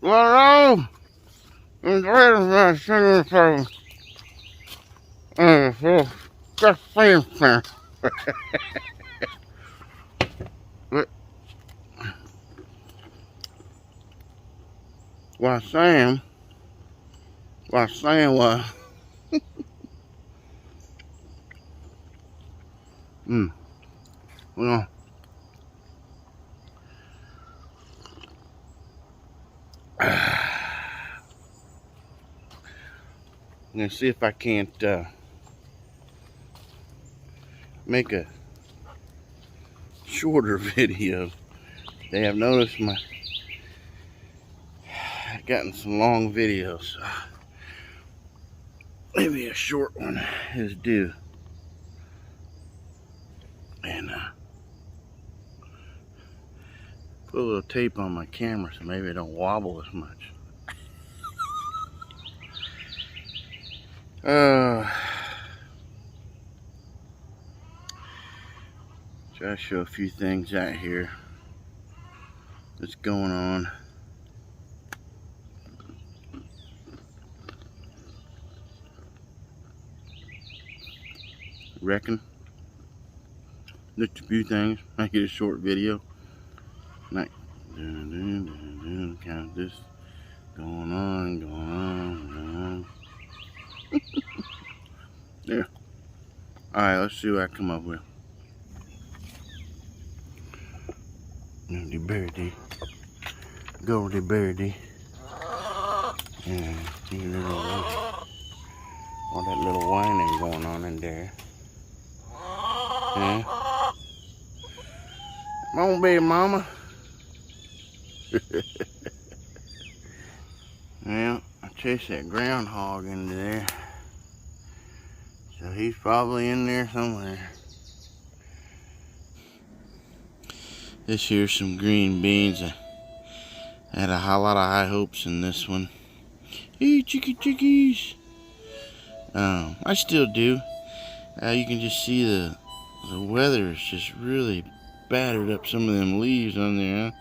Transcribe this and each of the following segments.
Hello, and where is my sugar from? Just saying, sir. What I'm saying was, well, I'm gonna see if I can't make a shorter video. They have noticed I've gotten some long videos. So maybe a short one is due. And put a little tape on my camera so maybe it don't wobble as much. Try to show a few things out here that's going on. Reckon. Just a few things. Make it a short video. Like kind of this going on. There. Alright, let's see what I come up with. The birdie. Go the birdie. And see all that little whining going on in there. Yeah. Come on, baby mama. Well, I chased that groundhog into there. So he's probably in there somewhere. This here's some green beans. I had a lot of high hopes in this one. Hey, chickies. I still do. You can just see the weather is just really battered up some of them leaves on there.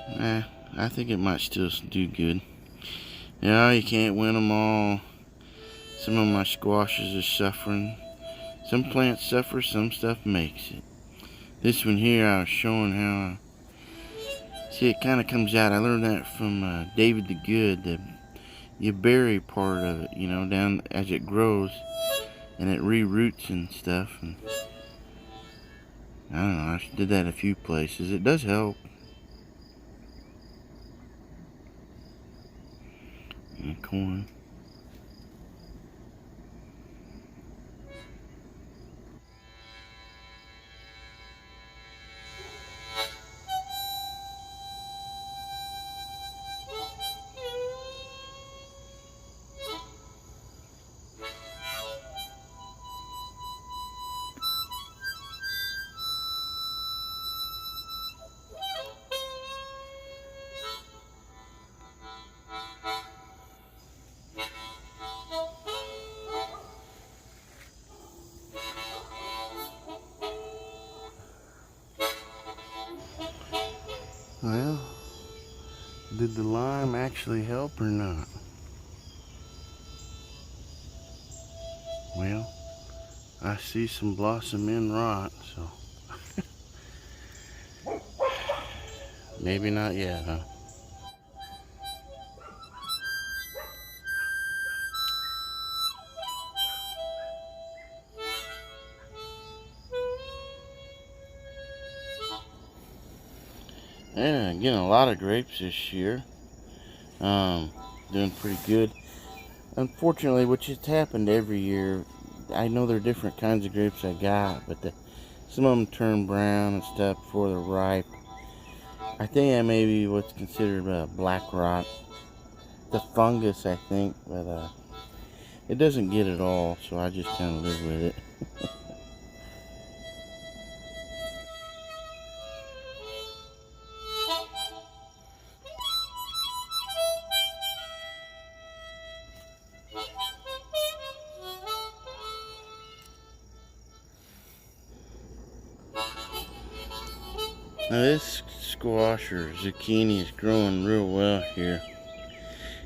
Huh? I think it might still do good. You can't win them all. Some of my squashes are suffering. Some plants suffer, some stuff makes it. This one here, I was showing how, see, it kind of comes out. I learned that from David the Good. You bury part of it, down as it grows, and it re-roots and stuff. And I don't know, I did that a few places. It does help. And corn. Well, did the lime actually help or not? Well, I see some blossom end rot, so maybe not yet, huh? Yeah, getting a lot of grapes this year. Doing pretty good. Unfortunately, which has happened every year, I know there are different kinds of grapes I got, but some of them turn brown and stuff before they're ripe. I think that may be what's considered black rot. The fungus, I think, but it doesn't get it all, so I just kind of live with it. Now this squash or zucchini is growing real well here.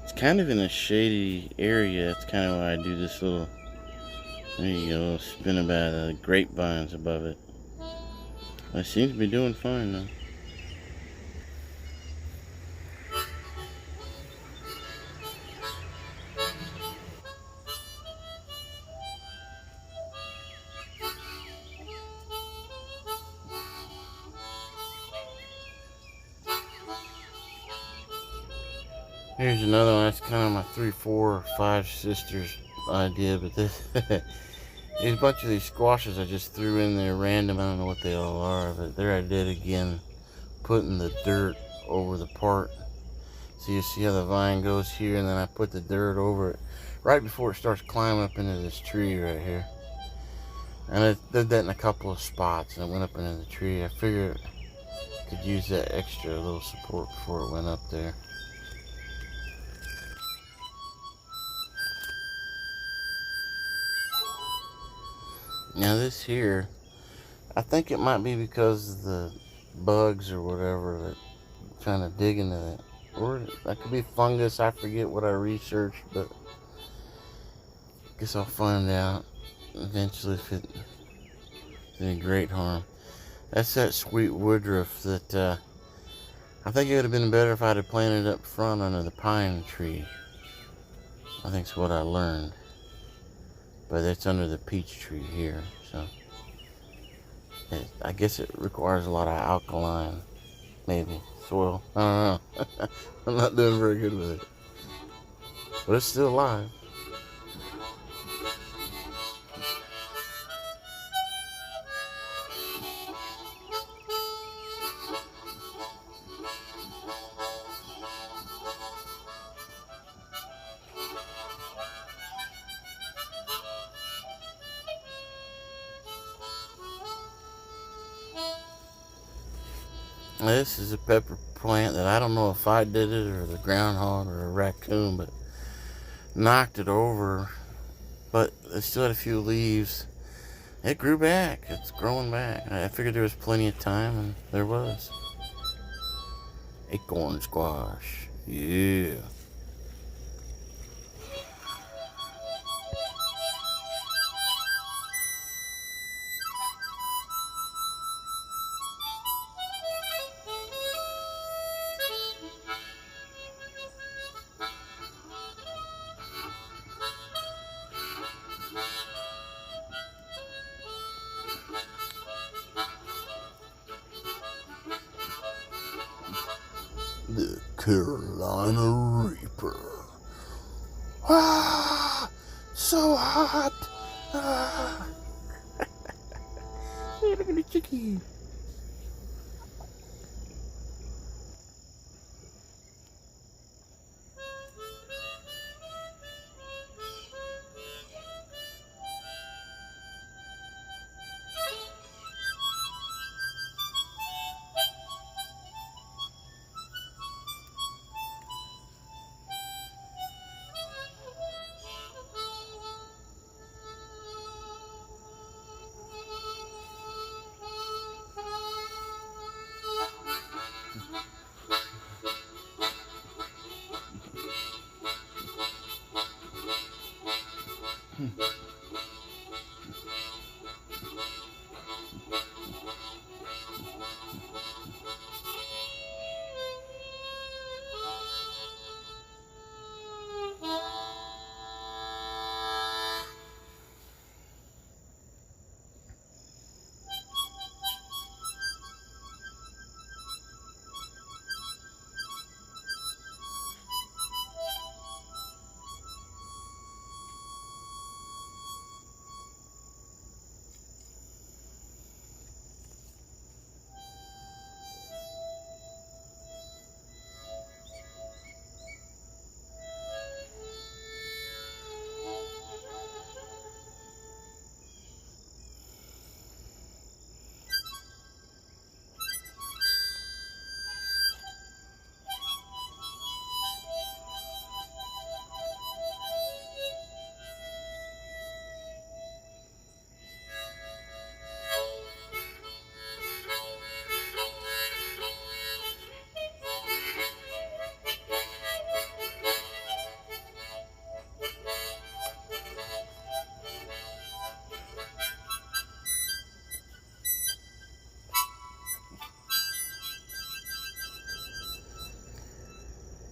It's kind of in a shady area. That's kind of why I do this little, there you go, spin about the grapevines above it. I seem to be doing fine though. Here's another one. That's kind of my 3, 4, 5 sisters idea, but this there's a bunch of these squashes I just threw in there random. I don't know what they all are, but there I did again, putting the dirt over the part. So you see how the vine goes here, and then I put the dirt over it right before it starts climbing up into this tree right here. And I did that in a couple of spots, and it went up into the tree. I figured I could use that extra little support before it went up there. Now this here, I think it might be because of the bugs or whatever that trying to dig into that. Or that could be fungus. I forget what I researched, but I guess I'll find out eventually if it's any great harm. That's that sweet woodruff that I think it would have been better if I'd have planted up front under the pine tree. I think that's what I learned. But it's under the peach tree here, so I guess it requires a lot of alkaline, maybe, soil. I don't know. I'm not doing very good with it. But it's still alive. This is a pepper plant that I don't know if I did it or the groundhog or a raccoon, but knocked it over. But it still had a few leaves. It grew back. It's growing back. I figured there was plenty of time, and there was. Acorn squash. Yeah. The Carolina Reaper. Ah, so hot. Ah. Hey, look at the chicken.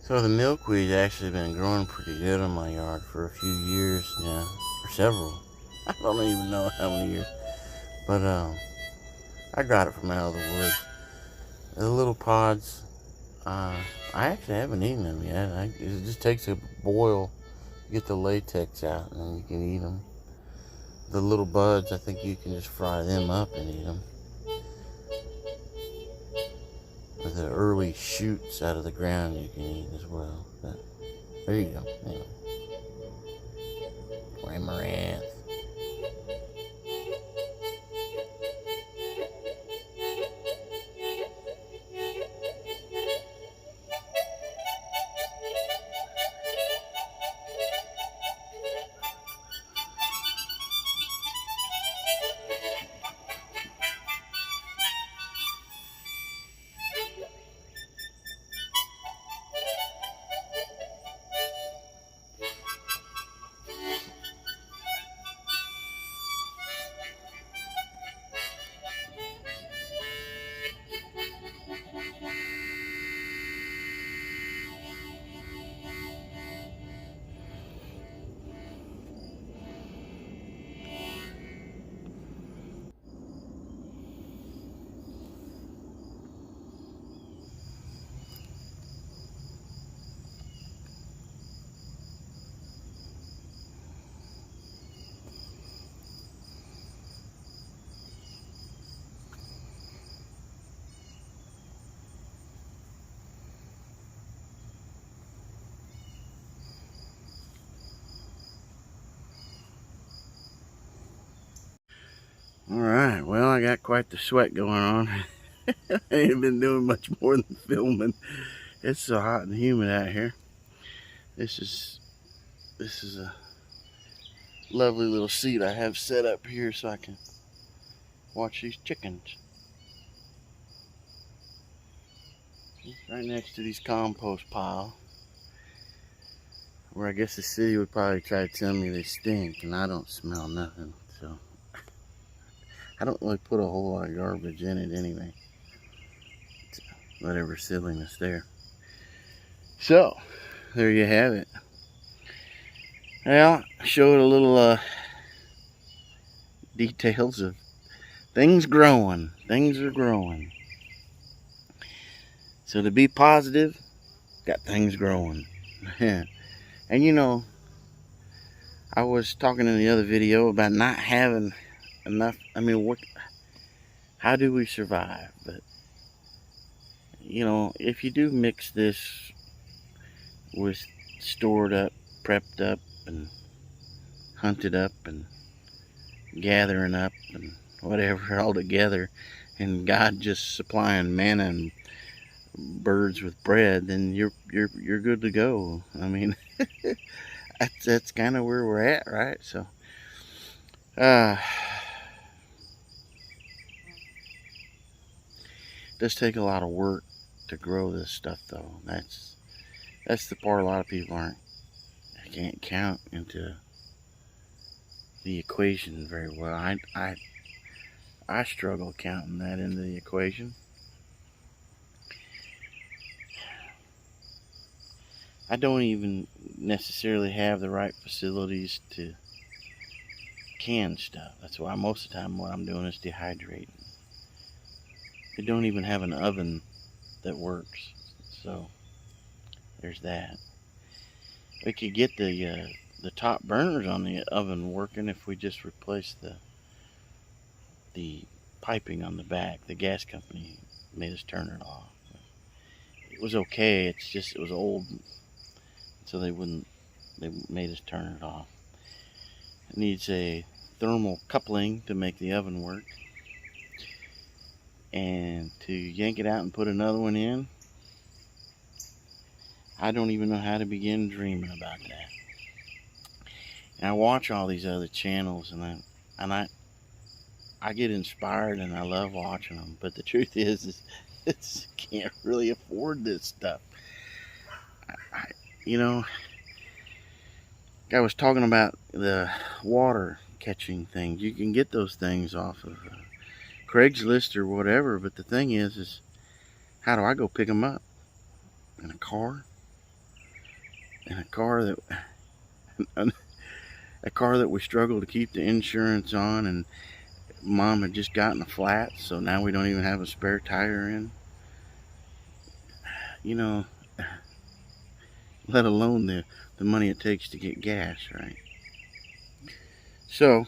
So the milkweed's actually been growing pretty good in my yard for a few years now, or several. I don't even know how many years. But I got it from out of the woods. The little pods, I actually haven't eaten them yet. It just takes a boil, get the latex out, and then you can eat them. The little buds, I think you can just fry them up and eat them. With the early shoots out of the ground you can eat as well. But there you go. Anyway. Amaranth. Alright, well, I got quite the sweat going on. I ain't been doing much more than filming. It's so hot and humid out here. This is a lovely little seat I have set up here so I can watch these chickens. Right next to these compost piles, where I guess the city would probably try to tell me they stink, and I don't smell nothing, so I don't really put a whole lot of garbage in it anyway. It's whatever silliness there. So, there you have it. Well, I showed a little details of things growing. Things are growing. So to be positive, got things growing. And you know, I was talking in the other video about not having enough. I mean, how do we survive? But you know, if you do mix this with stored up, prepped up, and hunted up, and gathering up, and whatever all together, and God just supplying manna and birds with bread, then you're good to go. I mean, that's kind of where we're at, right? So, it does take a lot of work to grow this stuff, though. That's the part a lot of people can't count into the equation very well. I struggle counting that into the equation. I don't even necessarily have the right facilities to can stuff. That's why most of the time what I'm doing is dehydrating. They don't even have an oven that works, so there's that. We could get the top burners on the oven working if we just replace the piping on the back. The gas company made us turn it off. It was okay. It's just it was old, so they made us turn it off. It needs a thermal coupling to make the oven work, and to yank it out and put another one in, I don't even know how to begin dreaming about that. And I watch all these other channels, and I get inspired, and I love watching them. But the truth is can't really afford this stuff. You know, I was talking about the water catching things. You can get those things off of Craigslist or whatever. But the thing is how do I go pick them up? In a car? and a car that we struggled to keep the insurance on, and Mom had just gotten a flat, so now we don't even have a spare tire in. You know, let alone the money it takes to get gas, right? So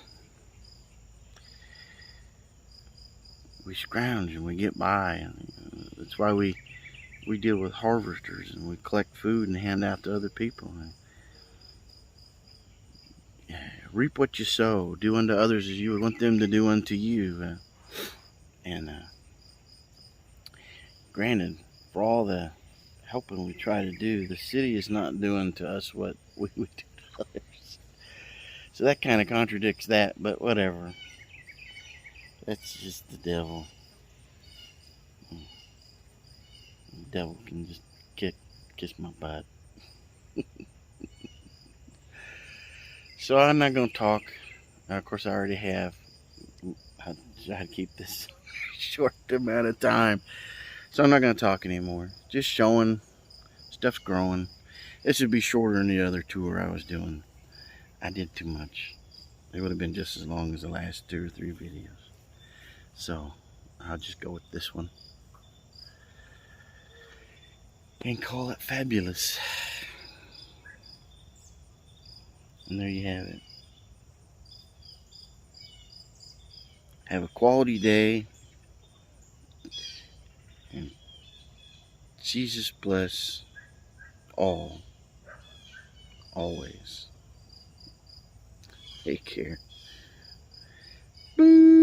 we scrounge and we get by, and that's why we deal with harvesters, and we collect food and hand out to other people. And reap what you sow. Do unto others as you would want them to do unto you. Granted, for all the helping we try to do, the city is not doing to us what we would do to others. So that kind of contradicts that, but whatever. That's just the devil. The devil can just kiss my butt. So I'm not going to talk. Of course, I already have. I try to keep this short amount of time. So I'm not going to talk anymore. Just showing stuff's growing. This would be shorter than the other tour I was doing. I did too much. It would have been just as long as the last 2 or 3 videos. So I'll just go with this one and call it fabulous. And there you have it. Have a quality day. And Jesus bless all, always. Take care. Boo!